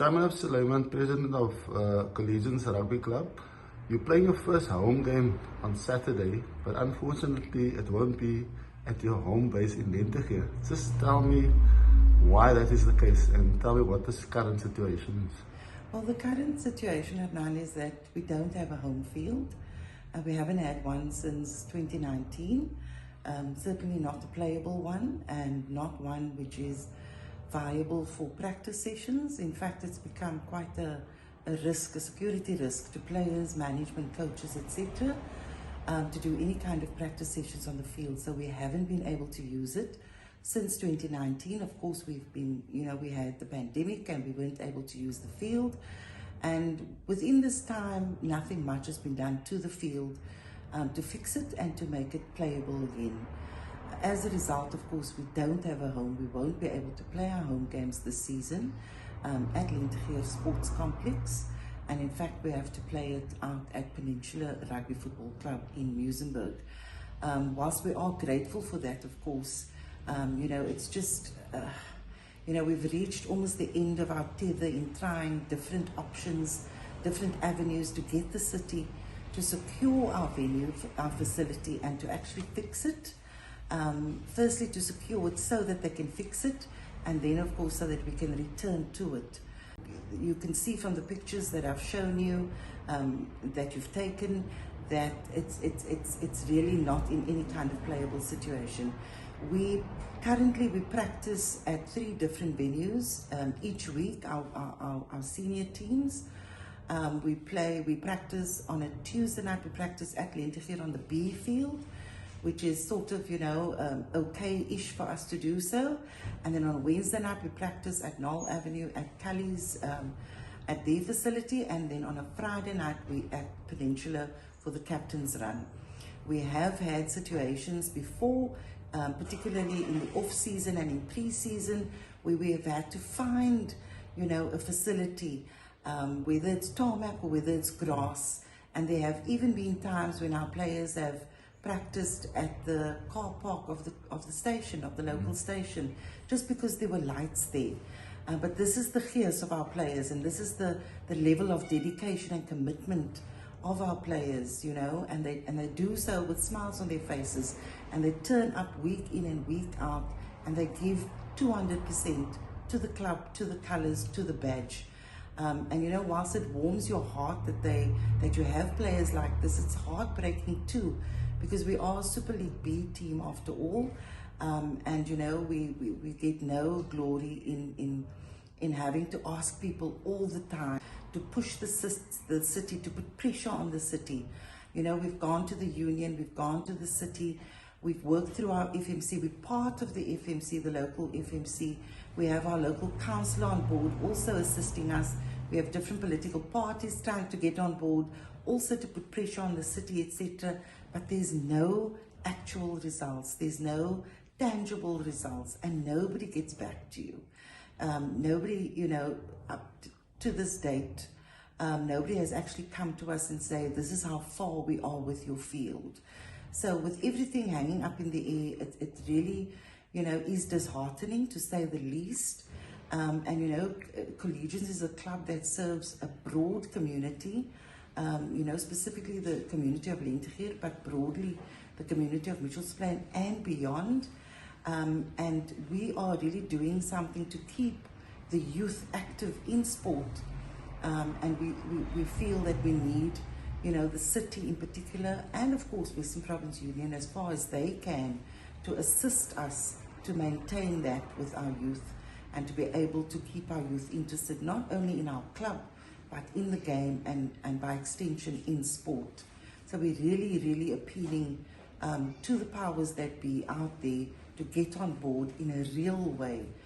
Suleiman, president of Collegians-rugbyklub. You're playing your first home game on Saturday, but unfortunately it won't be at your home base in Lentegeur. Just tell me why that is the case and tell me what the current situation is. Well, the current situation at Nine is that we don't have a home field. We haven't had one since 2019. Certainly not a playable one, and not one which is viable for practice sessions. In fact, it's become quite a risk, a security risk to players, management, coaches, etc. To do any kind of practice sessions on the field. So we haven't been able to use it since 2019. Of course, we've been, we had the pandemic and we weren't able to use the field. And within this time, nothing much has been done to the field to fix it and to make it playable again. As a result, of course, we don't have a home. We won't be able to play our home games this season at Lentegeur Sports Complex. And in fact, we have to play it out at Peninsula Rugby Football Club in Muizenberg. Whilst we are grateful for that, of course, it's just, we've reached almost the end of our tether in trying different options, different avenues to get the city to secure our venue, our facility, and to actually fix it. Firstly, to secure it so that they can fix it, and then, of course, so that we can return to it. You can see from the pictures that I've shown you, that you've taken, that it's really not in any kind of playable situation. Currently we practice at 3 different venues each week. Our senior teams, we practice on a Tuesday night. We practice at Lentegeur on the B field, which is sort of, okay-ish for us to do so. And then on Wednesday night, we practice at Knoll Avenue at Cully's, at their facility. And then on a Friday night, we at Peninsula for the captain's run. We have had situations before, particularly in the off-season and in pre-season, where we have had to find, a facility, whether it's tarmac or whether it's grass. And there have even been times when our players have practiced at the car park of the station, of the local station, just because there were lights there. But this is the gears of our players, and this is the level of dedication and commitment of our players, and they do so with smiles on their faces, and they turn up week in and week out, and they give 200% to the club, to the colours, to the badge. And whilst it warms your heart that you have players like this, it's heartbreaking too, because we are a Super League B team after all, and we get no glory in having to ask people all the time to push the city, to put pressure on the city. We've gone to the union, we've gone to the city, we've worked through our FMC, we're part of the FMC, the local FMC. We have our local councillor on board also assisting us. We have different political parties trying to get on board, also to put pressure on the city, etc. But there's no actual results, there's no tangible results, and nobody gets back to you. Nobody, up to this date, nobody has actually come to us and say, this is how far we are with your field. So with everything hanging up in the air, it really, is disheartening, to say the least. And Collegians is a club that serves a broad community, specifically the community of Lentegeur, but broadly the community of Mitchells Plain and beyond. And we are really doing something to keep the youth active in sport. And we feel that we need, the city in particular, and of course Western Province Union, as far as they can, to assist us to maintain that with our youth, and to be able to keep our youth interested, not only in our club, but in the game and by extension in sport. So we're really, really appealing to the powers that be out there to get on board in a real way